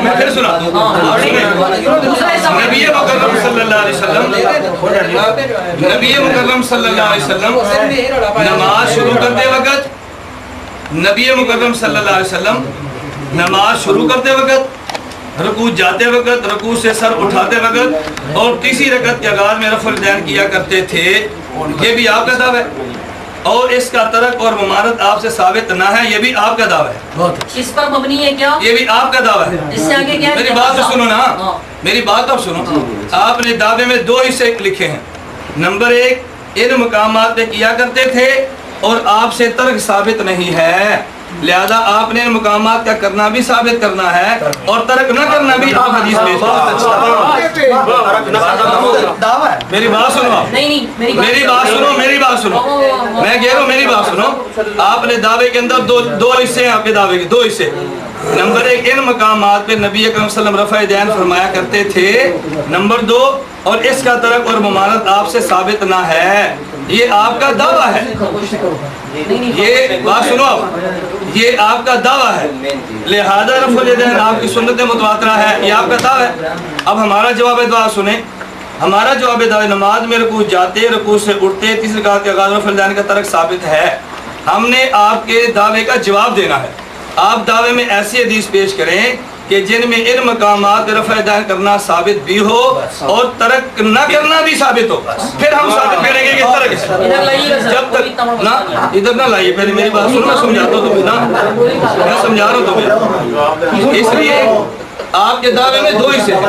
میں پھر سناتا ہوں. نبی مکرم صلی اللہ علیہ وسلم نماز شروع کرتے وقت نماز شروع کرتے وقت رکوع جاتے وقت، رکوع سے سر اٹھاتے وقت اور تیسری رکعت کے آغاز میں رفع الیدین کیا کرتے تھے. یہ بھی آپ کا دعویٰ ہے. اور اس کا ترک اور ممانعت آپ سے ثابت نہ ہے، یہ بھی آپ کا دعویٰ ہے. اس پر مبنی ہے کیا؟ یہ بھی آپ کا دعویٰ ہے. اس سے آگے کیا ہے؟ میری بات تو سنو نا، میری بات تو سنو. آپ نے دعوے میں 2 حصے لکھے ہیں. نمبر 1 ان مقامات پہ کیا کرتے تھے اور آپ سے ترک ثابت نہیں ہے، لہذا آپ نے ان مقامات کا کرنا بھی ثابت کرنا ہے اور ترک نہ کرنا بھی آپ حدیث پیش کرتے ہیں. میری بات سنو، میری بات سنو، میں کہہ رہا ہوں میری بات سنو. آپ نے دعوے کے اندر دو حصے ہیں، آپ کے دعوے کے 2 حصے. نمبر 1 ان مقامات پہ نبی اکرم صلی اللہ علیہ وسلم رفع الیدین فرمایا کرتے تھے. نمبر 2 اور اس کا ترک اور ممانعت آپ سے ثابت نہ ہے، یہ آپ کا دعویٰ ہے. یہ بات سنو، یہ آپ کا دعویٰ ہے، لہذا رفع الیدین آپ کی سنت متواترہ ہے، یہ آپ کا دعویٰ ہے. اب ہمارا جواب دعا سنیں. ہمارا جواب دعا نماز میں رکوع جاتے، رکوع سے اٹھتے، تیسری رکعت کے آغاز رفع الیدین کا ترک ثابت ہے. ہم نے آپ کے دعوے کا جواب دینا ہے. آپ دعوے میں ایسی حدیث پیش کریں کہ جن میں ان مقامات رفع الیدین کرنا ثابت بھی ہو اور ترک نہ کرنا بھی ثابت ہو، پھر ہم ثابت کریں گے کہ ترک ہے. جب تک نہ ادھر نہ لائیے، پہلے میری بات سنو، میں سمجھاتا ہوں تمہیں نا، میں سمجھا رہا ہوں تمہیں. اس لیے آپ کے دعوے میں 2 حصے ہیں.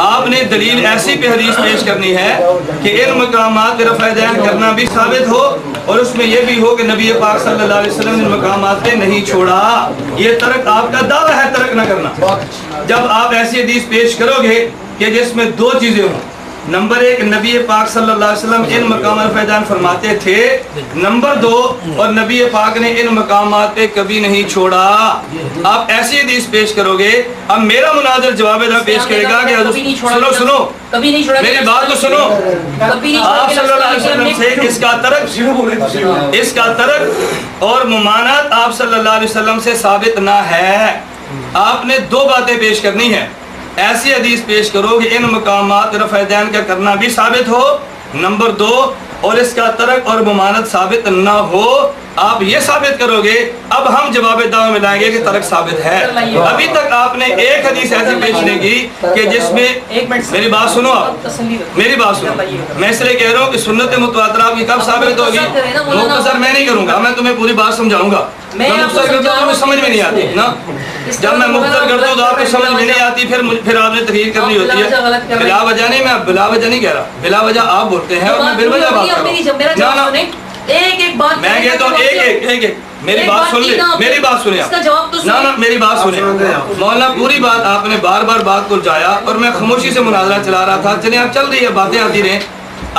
آپ نے دلیل ایسی پہ حدیث پیش کرنی ہے کہ ان مقامات رفع الیدین کرنا بھی ثابت ہو اور اس میں یہ بھی ہو کہ نبی پاک صلی اللہ علیہ وسلم نے ان مقامات پہ نہیں چھوڑا. یہ ترک آپ کا دعویٰ ہے، ترک نہ کرنا. جب آپ ایسی حدیث پیش کرو گے کہ جس میں 2 چیزیں ہوں. نمبر 1 نبی پاک صلی اللہ علیہ وسلم ان مقامات رفع الیدین فرماتے تھے. نمبر 2 اور نبی پاک نے ان مقامات پہ کبھی نہیں چھوڑا. آپ ایسی حدیث پیش کرو گے. اب میرا مناظر جواب پیش کرے گا کہ سنو میری بات تو سنو. آپ صلی اللہ علیہ وسلم سے اس کا ترک اور ممانعت آپ صلی اللہ علیہ وسلم سے ثابت نہ ہے. آپ نے 2 باتیں پیش کرنی ہیں. ایسی حدیث پیش کرو کہ ان مقامات رفع الیدین کا کرنا بھی ثابت ہو. نمبر 2 اور اس کا ترک اور ممانعت ثابت نہ ہو. آپ یہ ثابت کرو گے. اب ہم جواب دعوے میں لائیں گے کہ ترک ثابت ہے. ابھی تک آپ نے ایک حدیث ایسی پیش نہیں کی کہ جس میں میری بات سنو، آپ میری بات سنو. میں اس لیے کہہ رہا ہوں کہ سنت متواترہ آپ کی کب ثابت ہوگی. مختصر میں نہیں کروں گا، میں تمہیں پوری بات سمجھاؤں گا. میں مختصر کرتا ہوں تو سمجھ میں نہیں آتی نا. جب میں مختصر کرتا ہوں تو آپ کو سمجھ میں نہیں آتی، پھر آپ نے تحریر کرنی ہوتی ہے. بلا وجہ نہیں، میں بلا وجہ نہیں کہہ رہا. بلا وجہ آپ بولتے ہیں اور میں بلا وجہ بات کر رہا ہوں. ایک بات میں کہتا ہوں ایک میری بات سن لیں، میری بات سنیں آپ. نہ میری بات سنیں مولانا. پوری بات آپ نے بار بار بات کو جایا اور میں خاموشی سے مناظرہ چلا رہا تھا. چلیں آپ چل رہی ہے، باتیں آتی رہیں.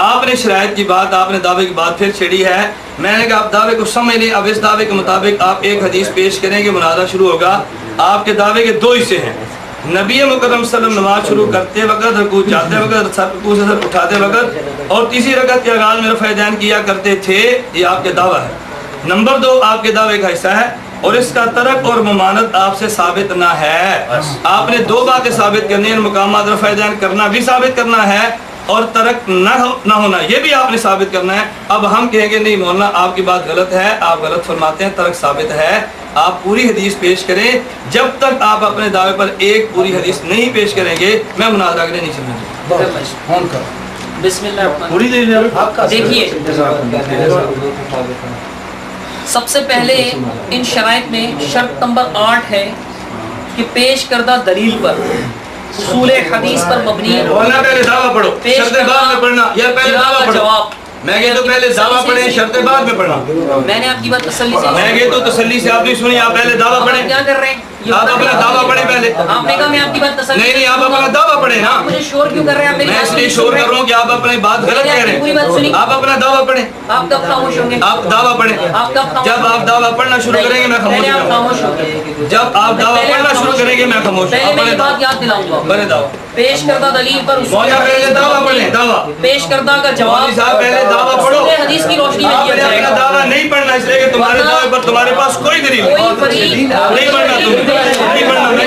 آپ نے شرائط کی بات، آپ نے دعوے کی بات پھر چھیڑی ہے. میں نے کہا آپ دعوے کو سمجھ لیں. اب اس دعوے کے مطابق آپ ایک حدیث پیش کریں گے، مناظرہ شروع ہوگا. آپ کے دعوے کے 2 حصے ہیں. نبی مکرم صلی اللہ علیہ وسلم نماز شروع کرتے وقت، رکوع جاتے وقت، رکوع سے سر اٹھاتے وقت اور تیسری رکعت کے آغاز میں رفع الیدین کیا کرتے تھے. یہ آپ کے دعویٰ ہے. نمبر 2 آپ کے دعوے کا حصہ ہے اور اس کا ترک اور ممانعت آپ سے ثابت نہ ہے. آپ نے 2 باتیں ثابت کرنی ہیں. مقامات رفع الیدین کرنا بھی ثابت کرنا ہے اور ترک نہ ہونا یہ بھی آپ نے ثابت کرنا ہے. اب ہم کہیں گے نہیں مولانا آپ کی بات غلط ہے، آپ غلط فرماتے ہیں، ترک ثابت ہے. آپ پوری حدیث پیش کریں. جب تک آپ اپنے دعوے پر ایک پوری حدیث نہیں پیش کریں گے میں مناظرہ کرنے نہیں چلوں گا. بسم اللہ. دیکھیے سب سے پہلے ان شرائط میں شرط نمبر 8 ہے کہ پیش کردہ دلیل پر اصول حدیث پر مبنی ہے. پہلے دعویٰ پڑھو، شرط بعد میں پڑھنا. یا پہلے دعویٰ پڑھو. جواب میں کہتا ہوں پہلے دعویٰ پڑھیں، شرط بعد میں پڑھنا. میں نے آپ کی بات تسلی سے میں کہتا ہوں تسلی سے آپ نہیں سنی. آپ پہلے دعویٰ پڑھیں. کیا کر رہے ہیں آپ اپنا دعویٰ پڑھیں پہلے. آپ نے کہا میں آپ کی بات تسلی نہیں آپ اپنا دعویٰ پڑھیں نا. مجھے شور کیوں کر رہے ہیں؟ میں اس لیے شور کر رہا ہوں کہ آپ اپنی بات غلط کہہ رہے ہیں. آپ اپنا دعویٰ پڑھیں. آپ کب خاموش ہوں گے؟ آپ دعویٰ پڑھیں. جب آپ دعویٰ پڑھنا شروع کریں گے میں خاموش ہوں گے. جب آپ دعویٰ پڑھنا شروع کریں گے میں خاموش ہوں. پہلے میں بات یاد دلاؤں گا. پہلے دعویٰ پیش کردہ دلیل پر پہلے دعویٰ پڑھیں. دعویٰ پیش کردہ کا جواب صاحب پہلے دعویٰ پڑھو. حدیث کی روشنی میں آپ دیا نے جائے اپنا گا. دعویٰ نہیں پڑھنا اس لیے کہ تمہارے دعوے پر تمہارے پاس کوئی دلیل نہیں. نہیں پڑھنا تم نہیں پڑھنا. میں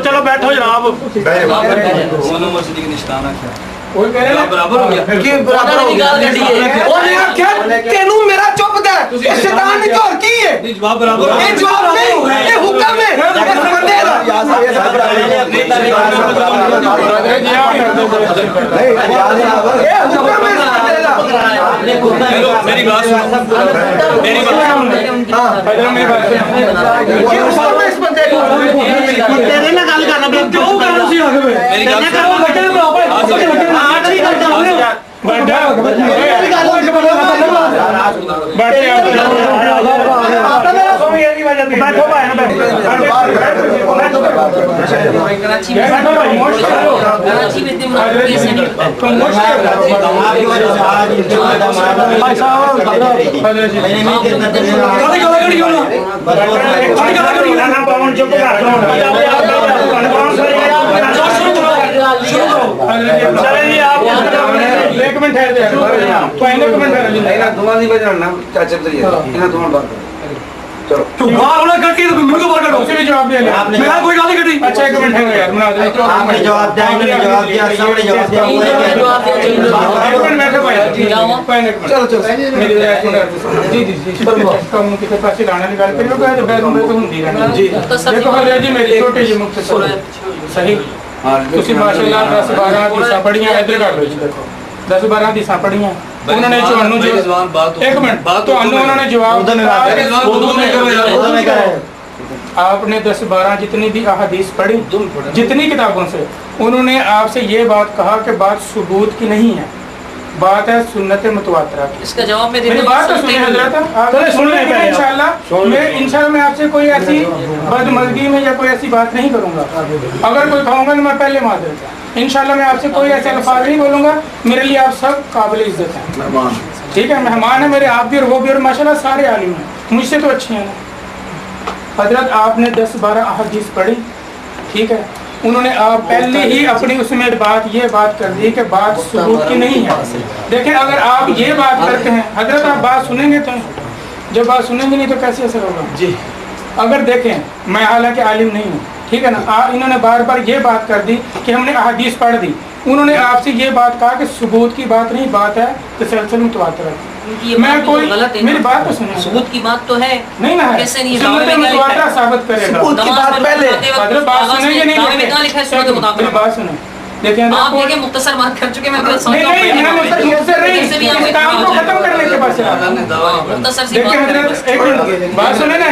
چلو بیٹھو جناب برابر ہو گیا تینوں میرا چپ کر شیطان نے چور کی ہے جواب برابر یہ جواب نہیں یہ حکم ہے اس بندے دا میری بات سنو میری بات یہ حکم ہے اس بندے کو تیرے نہ گل کرنا کیوں کرنا سی آگے میری گل کراچی میں اتنے منافع سے نہیں دس 12 حدیثاں پڑھیاں انہوں نے جواب آپ نے 10-12 جتنی بھی احادیث پڑھی جتنی کتابوں سے انہوں نے آپ سے یہ بات کہا کہ بات ثبوت کی نہیں ہے بات ہے سنت متواترہ کی اس کا جواب میں میری بات تو سنیں حضرت سن لیں انشاءاللہ میں آپ سے کوئی ایسی بدمزگی میں یا کوئی ایسی بات نہیں کروں گا اگر کوئی کہوں گا تو میں پہلے معذرت انشاءاللہ میں آپ سے کوئی ایسے الفاظ نہیں بولوں گا میرے لیے آپ سب قابل عزت ہیں ٹھیک ہے مہمان ہیں میرے آپ بھی اور وہ بھی اور ماشاءاللہ سارے عالم ہیں مجھ سے تو اچھے ہیں حضرت آپ نے 10-12 احادیث پڑھی ٹھیک ہے انہوں نے آپ پہلے ہی اپنی اس میں یہ بات کر دی کہ بات ثبوت کی نہیں ہے دیکھیں اگر آپ یہ بات کرتے ہیں حضرت آپ بات سنیں گے تو جب بات سنیں گے نہیں تو کیسے اثر ہوگا جی اگر دیکھیں میں حالانکہ عالم نہیں ہوں ٹھیک ہے نا انہوں نے بار بار یہ بات کر دی کہ ہم نے احادیث پڑھ دی انہوں نے آپ سے یہ بات کہا کہ ثبوت کی بات نہیں بات ہے تسلسل متواتر میں کوئی میری بات تو سنیں ثبوت کی بات تو ہے نہیں نا کیسے نہیں سنت متواتر ثابت کرے گا ثبوت کی بات پہلے حضرت بات سنیں گے نہیں میری بات سنیں دیکھیں آپ دیکھیں مختصر بات کر چکے میں نہیں مختصر نہیں کام کو ختم کرنے کے پاس مختصر سی دیکھیں حضرت ایک منٹ بات سنیں نا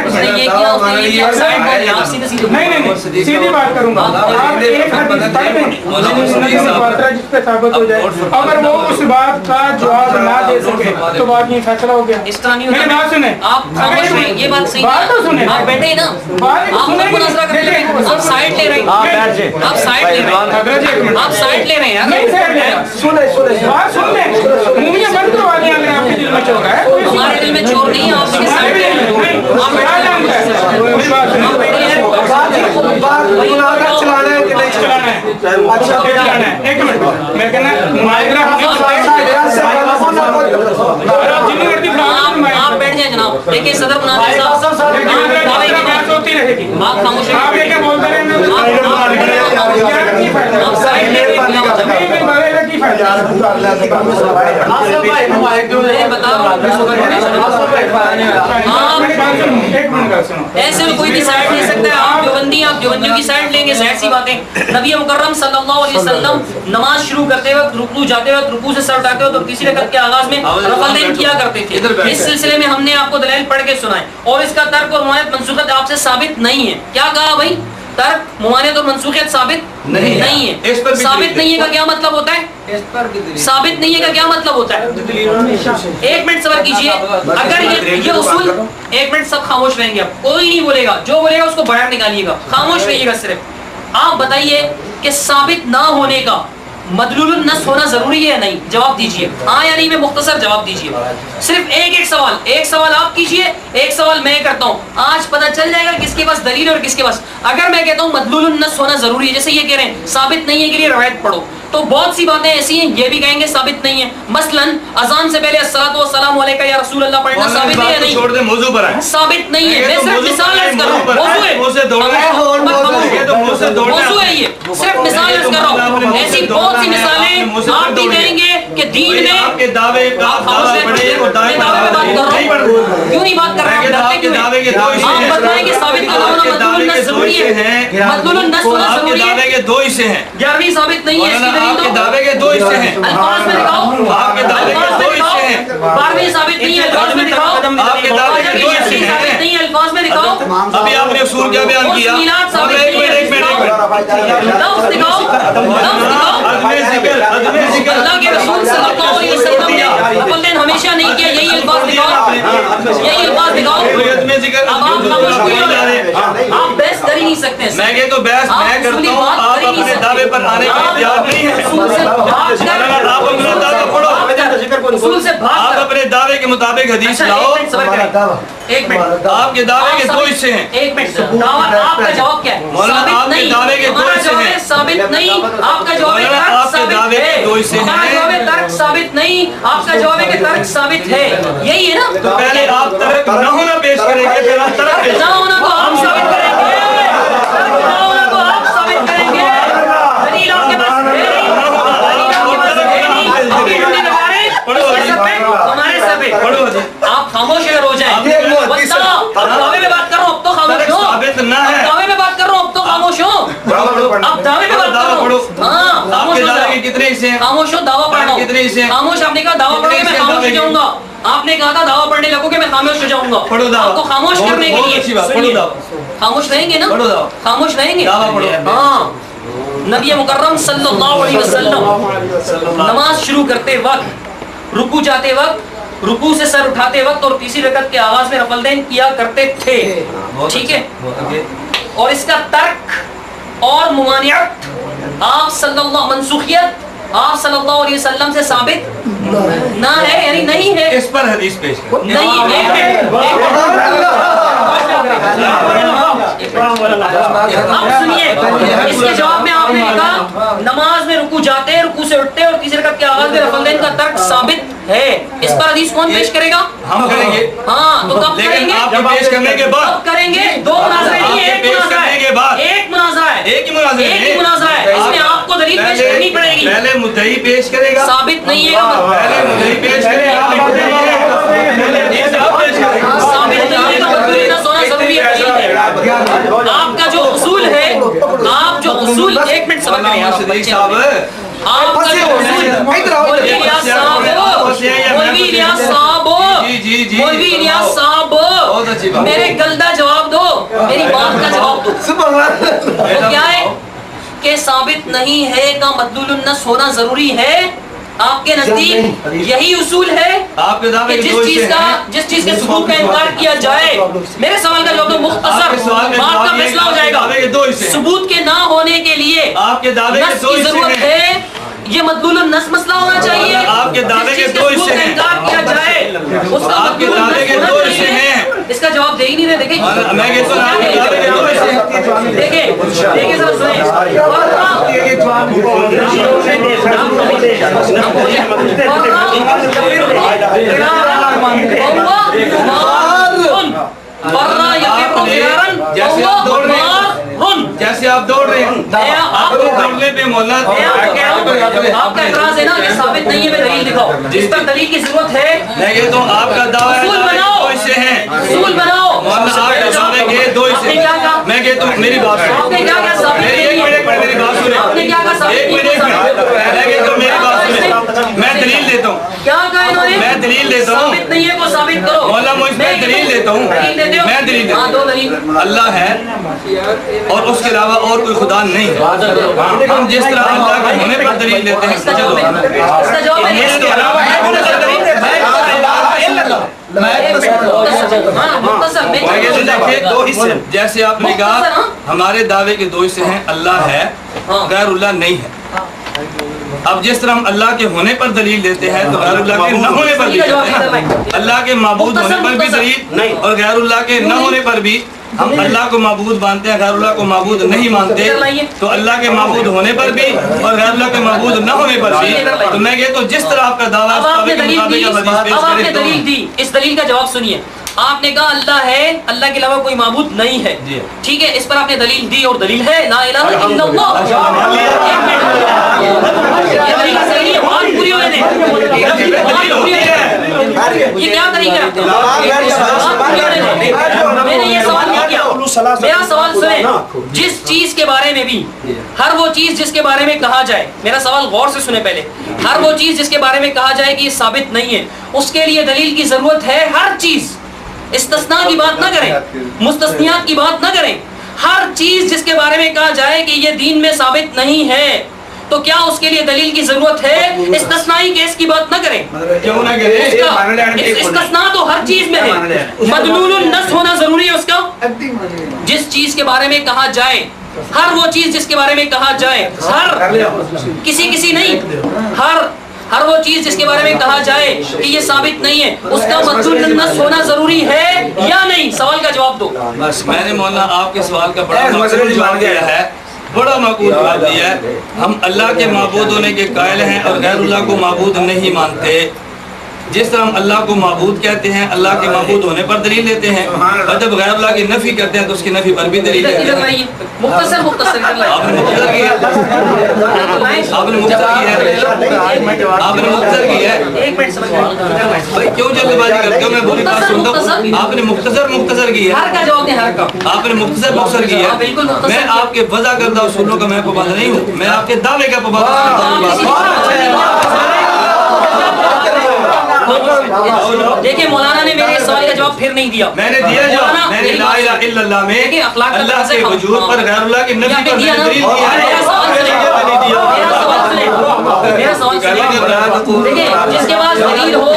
نہیں سیدھی بات کروں گا آپ ایک حدیث پڑھ دیں جس پہ ثابت ہو جائے اگر وہ اس بات کا جواب نہ دے سکے تو بات یہ فیصلہ ہو گیا اس طرح نہیں میری بات سنیں آپ خاموش رہیں یہ بات صحیح بات تو سنیں آپ بیٹھے نا آپ مناظرہ کر رہے ہیں آپ سائڈ لے رہے ہیں آپ سائڈ لے رہے ہیں آپ سائڈ لے رہے ہیں بات سن لیں منہ بند کروا دیں اگر آپ کے دل میں چور ہے ہمارے دل میں چور نہیں ہے آپ سے سائڈ لے رہے ہیں آپ چلانا ہے کہ نہیں چلانا ہے ایک منٹ میں کہنا آپ بیٹھ جائیں جناب دیکھیں صدر مناظر صاحب ہوتی رہے گی آپ خاموش آپ یہ کیا بولتے رہے آپ سائڈ لے رہے ہیں ایسے کوئی بھی سائڈ لے سکتا ہے آپ دیوبندیوں کی سائڈ لیں گے ظاہر سی باتیں نبی مکرم صلی اللہ علیہ وسلم نماز شروع کرتے وقت رکوع جاتے وقت رکوع سے سر اٹھاتے وقت اور کسی رکعت کے آغاز میں رفع الدین کیا کرتے تھے اس سلسلے میں ہم نے آپ کو دلائل پڑھ کے سنائے اور اس کا ترک اور ممانعت منسوخیت آپ سے ثابت نہیں ہے کیا کہا بھائی ترک ممانعت اور منسوخیت ثابت نہیں ہے ثابت نہیں ہے کا کیا مطلب ہوتا ہے ثابت نہیں ہے کا کیا مطلب ہوتا ہے ایک منٹ صبر کیجئے اگر یہ اصول ایک منٹ سب خاموش رہیں گے اب کوئی نہیں بولے گا جو بولے گا اس کو باہر نکالیے گا خاموش رہیے گا صرف آپ بتائیے کہ ثابت نہ ہونے کا مدلول النص ہونا ضروری ہے یا نہیں؟ جواب دیجئے ہاں یا نہیں میں مختصر جواب دیجئے. صرف ایک سوال آپ کیجئے, ایک سوال میں کرتا ہوں. آج پتہ چل جائے گا کس کے پاس دلیل اور کس کے پاس. اگر میں کہتا ہوں مدلول النص ہونا ضروری ہے, جیسے یہ کہہ رہے ہیں ثابت نہیں ہے کے لیے روایت پڑھو, تو بہت سی باتیں ایسی ہیں یہ بھی کہیں گے ثابت نہیں ہے. مثلا اذان سے پہلے الصلوۃ والسلام علیک یا رسول اللہ پڑھنا ثابت ہے یا نہیں؟ چھوڑ دیں, موضوع پر آئیں. ثابت نہیں ہے. میں صرف مثال عرض کر رہا ہوں, موضوع ہے یہ, صرف مثال عرض کر رہا ہوں. ایسی بہت سی مثالیں آپ بھی کہیں گے کہ دین میں آپ کے دعوے کا کیوں نہیں بات کر رہے ہیں؟ ڈرتے کیوں ہیں؟ آپ بتائیں کہ ثابت کرنا ہونا مدلول النص ضروری ہے, مدلول النص ہونا ضروری ہے. دعوے کے دو حصے ہیں, 11ویں ثابت نہیں ہے, اس کی آپ کے دلیل دعوے کے دو حصے ہیں. الفاظ میں دکھاؤ. آپ کے دعوے کے دو حصے ہیں. 12ویں ثابت نہیں ہے, الفاظ میں دکھاؤ. آپ کے دعوے کے دو حصے ہیں. ثابت نہیں ہے, الفاظ میں دکھاؤ. ابھی آپ نے اصول کیا بیان کیا؟ ایک منٹ لفظ دکھاؤ, لفظ دکھاؤ. اللہ کے رسول صلی اللہ علیہ وسلم نے اپنے ہمیشہ نہیں کیا, یہی الفاظ دکھاؤ, یہی الفاظ دکھاؤ. اب آپ خاموش ہوئے, آپ بحث کر ہی نہیں سکتے. میں کہ تو بحث میں کرتا ہوں, آپ اپنے دعوے پر آنے کا اختیار نہیں ہے. آپ اپنا دعویٰ پڑھو, اصول سے بھاگ آپ کر. اپنے دعوے کے مطابق حدیث لاؤ. ایک منٹ, آپ کے دعوے کے دو حصے ہیں. ایک منٹ, آپ کا جواب کیا ہے؟ مولانا آپ کے دعوے کے دو حصے ہیں. ثابت نہیں, آپ کا جواب ہے مولانا آپ ترک کے ثابت دعوے ہے. کے دو حصے ہمارا ہیں. جواب ہے ترک ثابت نہیں, آپ کا جواب ہے کہ ترک ثابت ہے. یہی ہے نا؟ تو پہلے آپ ترک نہ ہونا پیش کریں گے, پھر آپ ترک پیش نہ ہونا کو آپ ثابت کریں گے, نہ ہونا کو آپ ثابت کریں گے. دلیل آپ کے پاس ہے نہیں, دلیل آپ کے پاس ہے نہیں. ابھی ہم نے لگا رہے ہمارے سر پہ. آپ خاموش اگر ہو جائیں, اب دعوے میں بات کر رہا ہوں, اب تو خاموش ہو. ثابت نہ ہے. دعوے میں بات کر رہا ہوں, اب تو خاموش ہو. اب دعوے میں بات کر رہا ہوں. ہاں آپ خاموش کے ہو دعوے جائے. کے کتنے حصے ہیں؟ خاموش ہو, دعویٰ پڑھ رہا ہوں. کتنے حصے ہیں؟ خاموش, آپ نے کہا دعویٰ پڑھو گے میں خاموش ہو جاؤں گا. آپ نے کہا تھا دعویٰ پڑھنے لگو کہ میں خاموش ہو جاؤں گا. پڑھو دعویٰ. آپ کو خاموش کرنے کے لیے پڑھو خاموش رہیں گے نا, پڑھو دعویٰ. خاموش رہیں گے. دعویٰ پڑھو. ہاں, نبی مکرم صلی اللہ علیہ وسلم نماز شروع کرتے وقت, رکوع جاتے وقت, رکوع سے سر اٹھاتے وقت اور تیسری رکعت کے آغاز میں رفع الدین کیا کرتے تھے. ٹھیک ہے, اور اس کا ترک اور ممانعت آپ صلی اللہ, منسوخیت آپ صلی اللہ علیہ وسلم سے ثابت نہ ہے, یعنی نہیں ہے. اس پر حدیث پیش کریں. نہیں, ایک اب سنیے, اس کے جواب میں آپ نے کہا نماز میں رکوع جاتے, رکوع سے اٹھتے اور تیسری رکعت کے آغاز میں رفع الدین کا ترک ثابت ہے. اس پر حدیث کون پیش کرے گا؟ ہم کریں گے. ہاں, تو کب کریں لیکن گے؟ آپ کے پیش کرنے کے بعد. کب کریں گے؟ دو مناظرے نہیں ہے, ایک پیش مناظرہ کرنے کے ہے. بعد. ایک مناظرہ ہے, ایک ہی مناظرہ ہے. ایک ہی مناظرہ ہے. اس میں آپ کو دلیل پیش کرنی پڑے گی. پہلے مدعی پیش کرے گا. ثابت نہیں ہے, پہلے مدعی پیش کرے گا. ثابت نہیں ہے, مدلول نص ہونا ضروری ہے. آپ کا جو اصول ہے, آپ جو اصول, ایک منٹ سبق کریں آپ بچے, آپ کا جو اصول, مولوی الیاس صاحب, مولوی الیاس صاحب, مولوی الیاس صاحب, میرے گلدہ جواب دو, میری بات کا جواب دو. وہ کیا ہے کہ ثابت نہیں ہے کا مدلول النص ہونا ضروری ہے. آپ کے نزدیک یہی اصول ہے آپ کے دعوے کہ کے دو حصے ہیں. جس چیز کے ثبوت کا انکار کیا جائے. میرے سوال کا جواب دو, مختصر, بات کا فیصلہ ہو جائے گا. ثبوت کے نہ ہونے کے لیے آپ کے دعوے کے نص دو کی حصے ضرورت ہیں. ہے, یہ مدلول النص مسئلہ ہونا چاہیے. آپ کے دعوے کے دو حصے ہیں. انکار کیا جائے, اس کا آپ کے دعوے کے دو حصے ہیں. اس کا جواب دے ہی نہیں رہے. دیکھیں میں کہتا ہوں آپ کے دعوے کے دو حصے ہیں. دیکھیں ذرا سنیں, جیسے آپ دوڑ رہے ہیں, آپ کو دوڑنے پہ مولا آپ کا اعتراض ہے نا کہ ثابت نہیں ہے, میں دلیل دکھاؤ. جس پر دلیل کی ضرورت ہے, میں کہتا ہوں آپ کا دعویٰ اصول بناؤ, دو حصے ہیں. اصول بناؤ. مولانا آپ کے دعوے کے دو حصے ہیں. میں کہتا ہوں میری بات آپ نے کیا کہا ثابت نہیں ہے, میری بات سنیں. آپ نے کیا کہا ثابت ایک منٹ میں کہتا ہوں میری بات سنیں. میں دلیل دیتا ہوں. کیا کہا انہوں نے؟ میں دلیل دیتا ہوں. ثابت نہیں ہے کو ثابت کرو. مولانا میں دلیل دیتا ہوں. دلیل دیتے ہو؟ میں دلیل دیتا ہاں, ہوں. دو دلیل. اللہ ہے اور اس کے علاوہ اور کوئی خدا نہیں ہے. ہم جس طرح اللہ کے ہونے پر دلیل دیتے ہیں, اس کا جواب ہے اس کے علاوہ جیسے آپ نے کہا ہمارے دعوے کے دو حصے ہیں, اللہ ہے, غیر اللہ نہیں ہے. اب جس طرح ہم اللہ کے ہونے پر دلیل دیتے ہیں تو غیر اللہ کے نہ ہونے پر بھی دیتے ہیں. اللہ کے معبود ہونے پر بھی دلیل اور غیر اللہ کے نہ ہونے پر بھی. ہم اللہ کو معبود مانتے ہیں, غیر اللہ کو معبود نہیں مانتے. تو اللہ کے معبود ہونے پر بھی اور غیر اللہ کے معبود نہ ہونے پر بھی. تو میں کہتا ہوں جس طرح آپ کا دعویٰ اب آپ نے دلیل دی, اس دلیل کا جواب سنیے. آپ نے کہا اللہ ہے, اللہ کے علاوہ کوئی معبود نہیں ہے, ٹھیک ہے, اس پر آپ نے دلیل دی اور دلیل ہے لا الہ الا اللہ. یہ دلیل صحیح ہے, بات پوری ہونے دیں. یہ کیا طریقہ ہے؟ میں نے یہ سوال نہیں کیا, میرا سوال سنیں. جس چیز کے بارے میں بھی, ہر وہ چیز جس کے بارے میں کہا جائے, میرا سوال غور سے سنیں پہلے, ہر وہ چیز جس کے بارے میں کہا جائے کہ یہ ثابت نہیں ہے, اس کے لیے دلیل کی ضرورت ہے. ہر چیز, استثناء کی بات نہ کریں, مستثنیات کی بات نہ کریں. ہر چیز جس کے بارے میں کہا جائے کہ یہ دین میں ثابت نہیں ہے, تو کیا اس کے لیے دلیل کی ضرورت ہے؟ استثنائی کیس کی بات نہ کریں. کیوں نہ کریں؟ استثناء تو ہر چیز میں ہے, مدلول النص ہونا ضروری ہے اس کا. جس چیز کے بارے میں کہا جائے, ہر وہ چیز جس کے بارے میں کہا جائے, ہر کسی نہیں, ہر وہ چیز جس کے بارے میں کہا جائے کہ یہ ثابت نہیں ہے, اس کا مدلول النص ہونا ضروری ہے یا نہیں؟ سوال کا جواب دو. بس میں نے مولانا آپ کے سوال کا بڑا معقول جواب دیا ہے, بڑا معقول جواب دیا ہے. ہم اللہ کے معبود ہونے کے قائل ہیں اور غیر اللہ کو معبود نہیں مانتے. جس طرح ہم اللہ کو معبود کہتے ہیں, اللہ کے معبود ہونے پر دلیل دیتے ہیں, اور جب غیر اللہ کی نفی کرتے ہیں تو اس کی نفی پر بھی دلیل دیتے ہیں. مختصر آپ نے مختصر کی ہے, آپ نے مختصر کی ہے. ایک منٹ سمجھ بھائی کیوں جلد بازی کرتے ہو, میں بولی بات سنتا ہوں. آپ نے مختصر کی ہے, ہر کا جواب دیں, ہر کا. آپ نے مختصر کی ہے. میں آپ کے وضع کردہ اصولوں کا میں پابند نہیں ہوں, میں آپ کے دعوے کا پابند ہوں. دیکھیں مولانا نے میرے سوال کا جواب پھر نہیں دیا. میں نے دیا جواب, میں نے لا الہ الا اللہ میں اللہ کے وجود پر غیر اللہ کی نفی پر دلیل دیا ہے. میرا سوال سنیں, دیکھیں جس کے پاس دلیل ہو,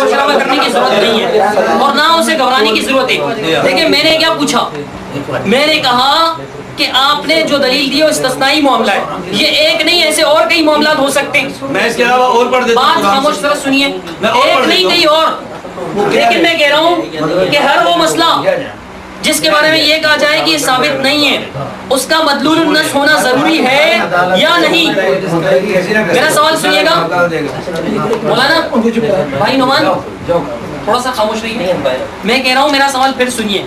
مشورہ کرنے کی ضرورت نہیں ہے اور نہ اسے گھبرانے کی ضرورت ہے. دیکھیں میں نے کیا پوچھا, میں نے کہا کہ آپ نے جو دلیل دی وہ استثنائی معاملہ ہے, یہ ایک نہیں ایسے اور کئی معاملات ہو سکتے ہیں. میں اس کے علاوہ اور پڑھ دیتا ہوں, بات خاموش طرح سنیے, ایک نہیں کئی اور. لیکن میں کہہ رہا ہوں کہ ہر وہ مسئلہ جس کے بارے میں یہ کہا جائے کہ یہ ثابت نہیں ہے, اس کا مدلول النص ہونا ضروری ہے یا نہیں؟ میرا سوال سنیے گا مولانا بھائی نعمان, تھوڑا سا خاموش رہیے. میں کہہ رہا ہوں میرا سوال پھر سنیے.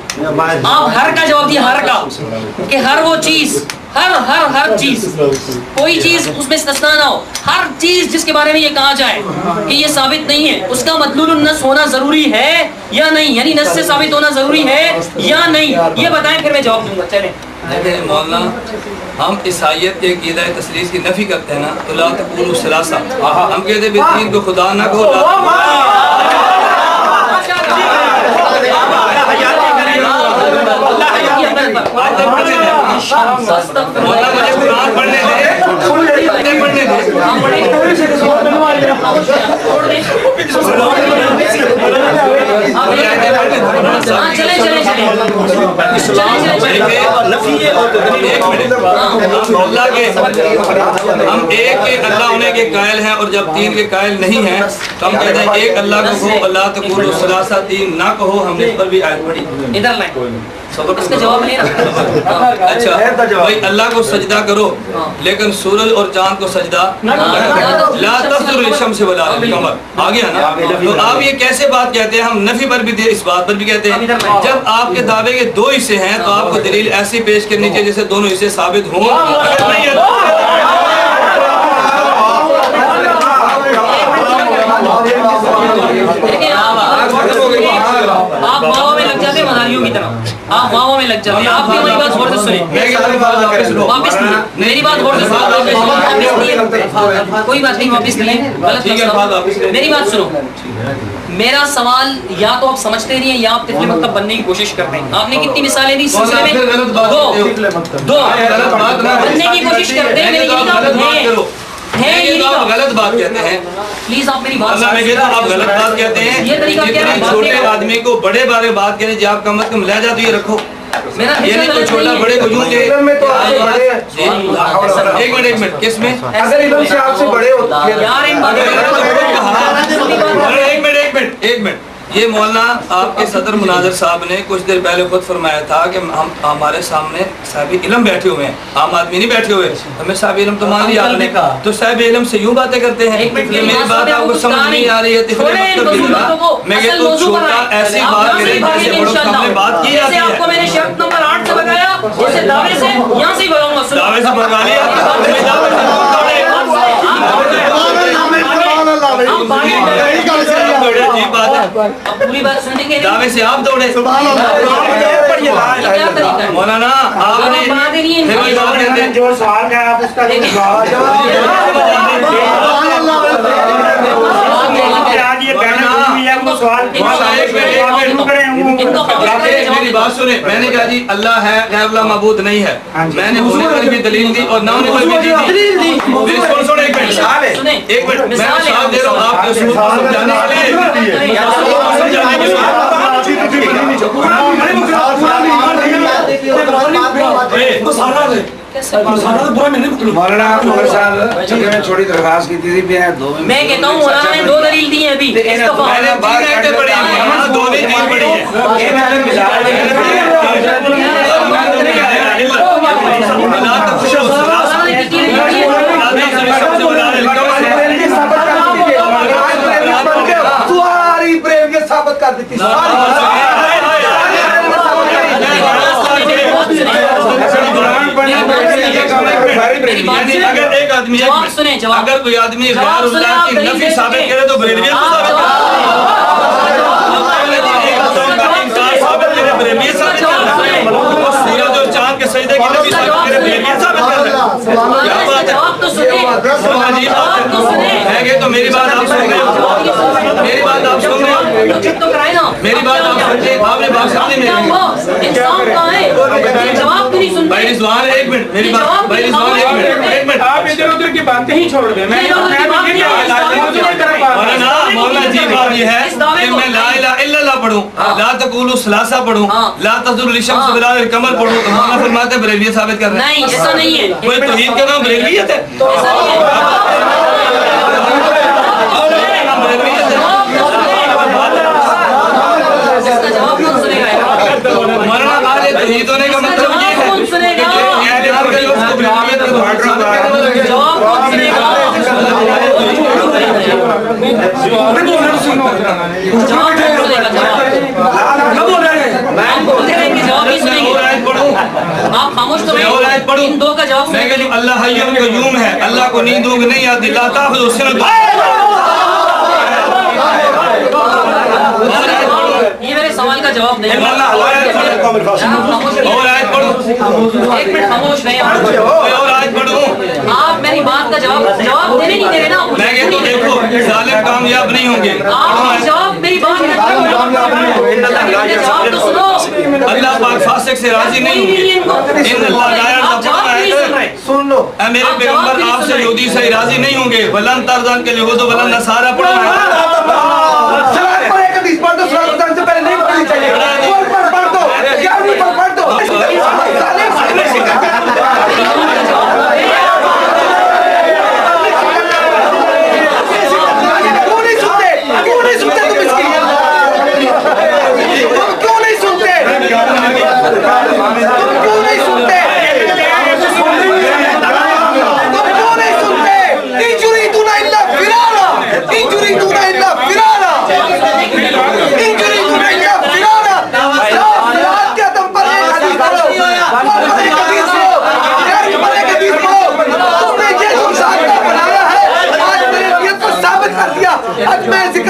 آپ ہر کا جواب دیے, ہر کا, کہ ہر وہ چیز, ہر چیز, کوئی چیز اس میں استثناء نہ ہو, ہر چیز جس کے بارے میں یہ کہا جائے کہ یہ ثابت نہیں ہے, اس کا مدلول النص ہونا ضروری ہے یا نہیں, یعنی نص سے ثابت ہونا ضروری ہے یا نہیں, یہ بتائیں پھر میں جواب دوں گا. چلیں. دیکھیں مولانا, ہم عیسائیت کے عقیدہ تثلیث کی نفی کرتے ہیں نا, تو لا تقولوا ثلاثہ, ہم کہتے ہیں تین کو خدا نہ کہو. مولانا مجھے قرآن پڑھنے ہم ایک اللہ ہونے کے قائل ہیں, اور جب تین کے قائل نہیں ہیں تو ہم کہتے ہیں ایک اللہ کو کہو, اللہ تقولوا ثلاثہ, تین نہ کہو. ہم نے اس پر بھی آیت پڑھی. ادھر لائیں, اس کا جواب نہیں رہا. اچھا بھائی, اللہ کو سجدہ کرو لیکن سورج اور چاند کو سجدہ لا تسجدوا للشمس ولا للقمر, آ گیا نا. تو آپ یہ کیسے بات کہتے ہیں؟ ہم نفی پر بھی اس بات پر بھی کہتے ہیں. جب آپ کے دعوے کے دو حصے ہیں تو آپ کو دلیل ایسی پیش کرنی چاہیے جیسے دونوں حصے ثابت ہوں. آپ واؤ میں لگ جاتے ہیں مداریوں کی طرح, آپ واؤ میں لگ جاتے ہیں. آپ بھی ہماری بات غور سے سنیں, واپس میری بات غور سے سنیں. کوئی بات نہیں, واپس نہیں, میری بات سنو. میرا سوال یا تو آپ سمجھتے نہیں ہیں یا آپ طفل مکتب بننے کی کوشش کرتے ہیں. آپ نے کتنی مثالیں دی سلسلے میں؟ دو بننے کی کوشش کرتے ہیں. آپ غلط بات کہتے ہیں. پلیز آپ میری بات اللہ میں کہتا ہوں آپ غلط بات کہتے ہیں. یہ طریقہ کیا ہے؟ چھوٹے آدمی کو بڑے بارے بات کہنے, جب آپ کم از کم لہجہ تو یہ رکھو, یہ نہیں کوئی چھوٹا بڑے کو یوں کہ ایک منٹ کس میں اگر علم سے آپ سے بڑے ہو یار ان ایک منٹ یہ مولانا آپ کے صدر مناظر صاحب نے کچھ دیر پہلے خود فرمایا تھا کہ ہمارے سامنے صاحب علم بیٹھے ہوئے ہیں، عام آدمی نہیں بیٹھے ہوئے، ہمیں صاحب علم تو مان لیا آپ نے، تو صاحب علم سے یوں باتیں کرتے ہیں. میری بات آپ کو سمجھ نہیں آ رہی ہے میں کہ تو چھوٹا ایسی بات کریں جیسے بڑوں سامنے بات کی جاتی ہے. آپ کو میں نے شرط نمبر 8 سے بتایا، جیسے دعوے سے یہاں سے بتاؤں گا، دعوے سے بھگا لیا پوری بات سننے کے دعوے سے آپ دوڑے. مولانا آپ نے جو سوال ہے آپ اس کا میری بات سنیں، میں نے کہا جی اللہ ہے غیر اللہ معبود نہیں ہے، میں نے ہونے پر بھی دلیل دی اور نہ ہونے پر بھی دلیل دی. ایک منٹ میں مثال دے رہا ہوں آپ کے اصول کو سمجھانے کے لیے. مولانا میں چھوٹی درخواست کی تھی میں کہتا ہوں مولانا نے 2 دلیل دی ہیں ابھی میں نے 3 آیتیں پڑھی ہیں، 2 نہیں 3 پڑھی ساری پریم ثابت کر دیتی اگر ایک آدمی اگر کوئی آدمی غیر اللہ کی نفی ثابت کرے تو بریلویت کو ثابت کرے، اور سورج اور چاند کے سجدے کی نفی ثابت کرے بریلویت ثابت کر رہے. کیا بات ہے کہ تو میری بات آپ سن رہے ہو، میری بات آپ سن رہے ہو، میری بات آپ سن رہے ہیں، آپ نے بات سمجھی میری. بھائی رضوان ایک منٹ میری بات، بھائی رضوان ایک منٹ آپ ادھر ادھر کی باتیں ہی چھوڑ دیں. مولانا جی بات یہ ہے کہ میں لا الہ الا اللہ پڑھوں، لا تقولوا ثلاثہ پڑھوں، لا تزول الشمس بلا القمر پڑھوں، تو مولانا فرماتے ہیں بریلویت ثابت کر رہے ہیں. نہیں ایسا نہیں ہے، کوئی توحید کا نام بریلویت ہے؟ ایسا نہیں ہے. مولانا آج توحید ہونے کا مطلب یہ ہے آپ خاموش تو ان 2 کا جواب میں کہ اللہ حی قیوم ہے، اللہ کو نیند اونگ نہیں آتی، لا تاخذہ سنۃ. یہ میرے سوال کا جواب نہیں. اور آیت پڑھو، ایک منٹ خاموش رہے اور آیت پڑھو. آپ میری بات کا جواب دینے نہیں دے رہے نا. میں کہتا ہوں دیکھو ظالم کامیاب نہیں ہوں گے. آپ جواب میری بات کا جواب تو سنو. اللہ پاک فاسق سے راضی نہیں ہوں گے. ان اللہ لا یرضی. سن لو میرے پیغمبر آپ سے یہودی سے راضی نہیں ہوں گے. ولن ترضى کے یہود و ولن نصارى پڑھو. سے پہلے نہیں پڑھنی چاہیے. پڑھ دو پڑھ دو.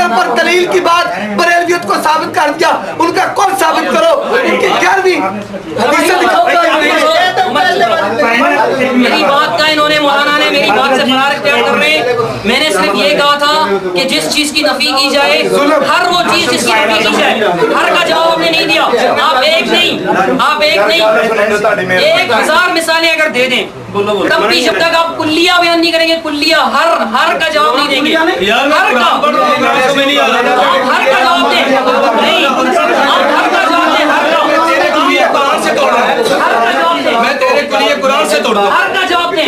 پر دلیل کی بات بریلویت کو ثابت کر دیا. ان کا کون ثابت کرو، ان کی 11ویں حدیث دکھاؤ. میری بات کا انہوں نے مولانا نے میری بات سے فرار اختیار کر رہے ہیں. میں نے صرف یہ کہا تھا کہ جس چیز کی نفی کی جائے، ہر وہ چیز جس کی نفی کی جائے، ہر کا جواب ہم نے نہیں دیا. آپ ایک نہیں 1000 مثالیں اگر دے دیں تب بھی جب تک آپ کلیہ بیان نہیں کریں گے، کلیہ ہر کا جواب نہیں دیں گے. ہر کا جواب دیں. نہیں آپ ہر کا جواب دیں. میں تیرے کلیے قرآن سے توڑ دوں. ہر کا جواب دیں.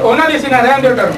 ਉਹਨਾਂ ਦੀ ਸੀ ਨਾ ਰਹਿਣ ਦਿਓ ਕਰੋ।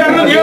ਕਰਨ ਦਿਓ।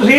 ਤੁਸੀਂ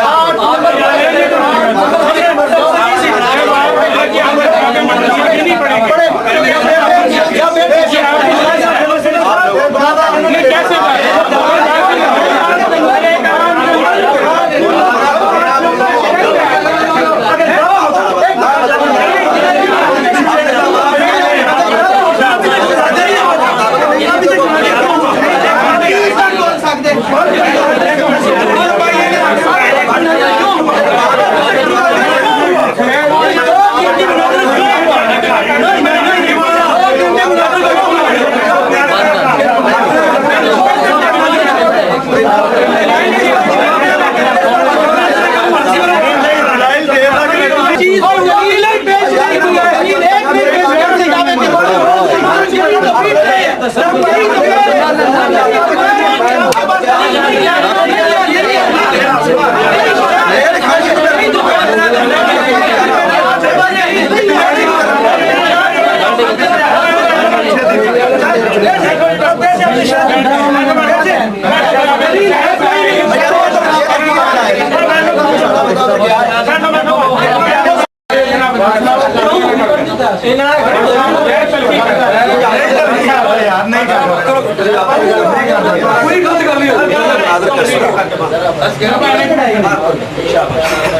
8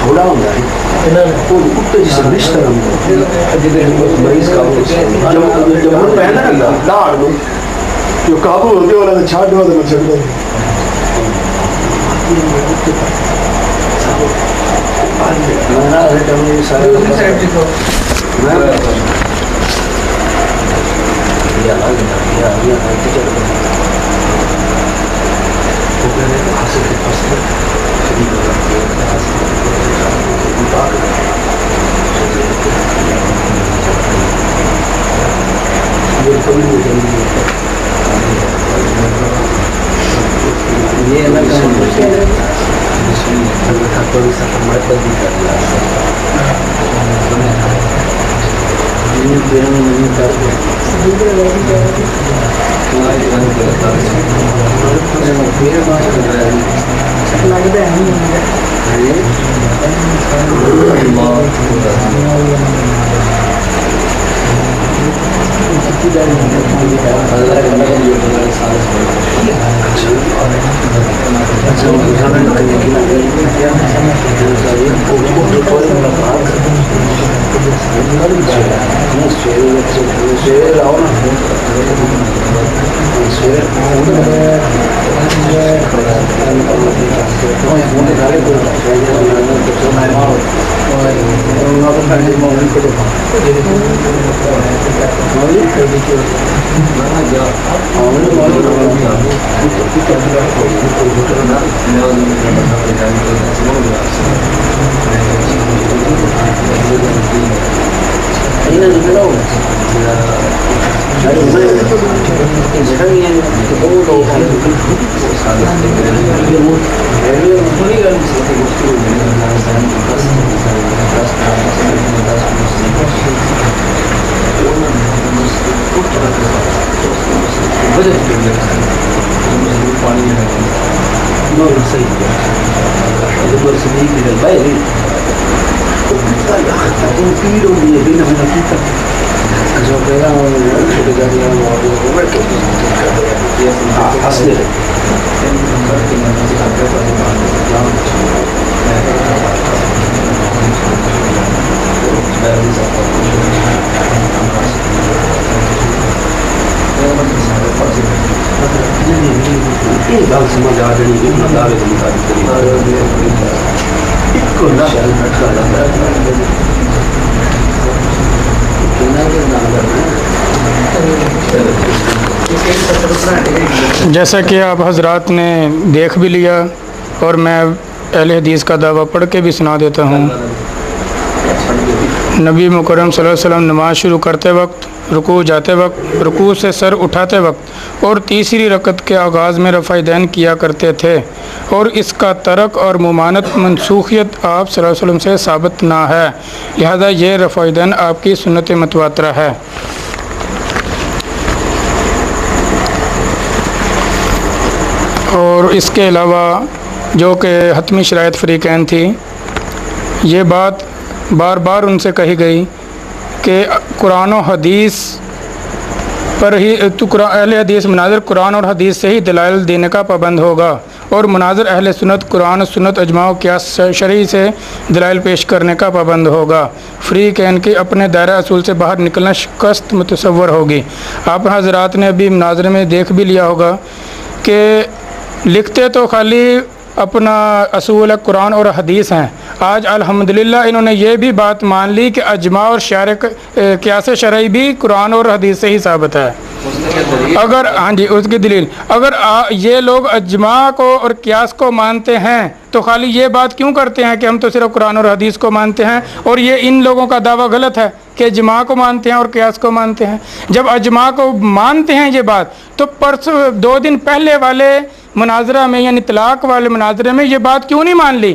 تھوڑا ہوتا ہے کتے جسے رشتہ مریض قابو جب پہنا لاڑ لو جو قابو ہوتے والا چھاٹ ہوا تو چھڑ دو جیسا کہ آپ حضرات نے دیکھ بھی لیا اور میں اہل حدیث کا دعویٰ پڑھ کے بھی سنا دیتا ہوں. نبی مکرم صلی اللہ علیہ وسلم نماز شروع کرتے وقت، رکوع جاتے وقت، رکوع سے سر اٹھاتے وقت اور تیسری رکعت کے آغاز میں رفع دین کیا کرتے تھے، اور اس کا ترک اور ممانعت منسوخیت آپ صلی اللہ علیہ وسلم سے ثابت نہ ہے، لہذا یہ رفع دین آپ کی سنت متواترہ ہے. اور اس کے علاوہ جو کہ حتمی شرائط فریقین تھی، یہ بات بار بار ان سے کہی گئی کہ قرآن و حدیث پر ہی اہل حدیث مناظر قرآن اور حدیث سے ہی دلائل دینے کا پابند ہوگا، اور مناظر اہل سنت قرآن و سنت اجماع و قیاس شرعی سے دلائل پیش کرنے کا پابند ہوگا. فریقین کے اپنے دائرہ اصول سے باہر نکلنا شکست متصور ہوگی. آپ حضرات نے ابھی مناظرے میں دیکھ بھی لیا ہوگا کہ لکھتے تو خالی اپنا اصول قرآن اور حدیث ہیں. آج الحمدللہ انہوں نے یہ بھی بات مان لی کہ اجماع اور قیاس شرعی بھی قرآن اور حدیث سے ہی ثابت ہے. اگر اس کی دلیل اگر یہ لوگ اجماع کو اور قیاس کو مانتے ہیں تو خالی یہ بات کیوں کرتے ہیں کہ ہم تو صرف قرآن اور حدیث کو مانتے ہیں، اور یہ ان لوگوں کا دعویٰ غلط ہے کہ اجماع کو مانتے ہیں اور قیاس کو مانتے ہیں. جب اجماع کو مانتے ہیں یہ بات، تو 2 دن پہلے والے مناظرہ میں یعنی طلاق والے مناظرے میں یہ بات کیوں نہیں مان لی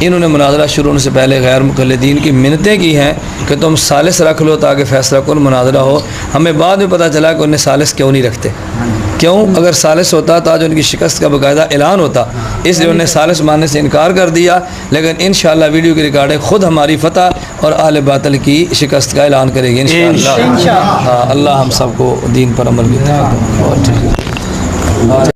انہوں نے مناظرہ شروع ہونے سے پہلے غیر مقلدین کی منتیں کی ہیں کہ تم ثالث رکھ لو تاکہ فیصلہ کن مناظرہ ہو. ہمیں بعد میں پتہ چلا کہ انہیں ثالث کیوں نہیں رکھتے. کیوں؟ اگر ثالث ہوتا تو آج ان کی شکست کا باقاعدہ اعلان ہوتا، اس لیے انہوں نے ثالث ماننے سے انکار کر دیا. لیکن انشاءاللہ ویڈیو کی ریکارڈنگ خود ہماری فتح اور اہل باطل کی شکست کا اعلان کرے گی انشاءاللہ. ہاں، اللہ ہم سب کو دین پر عمل کی توفیق دے.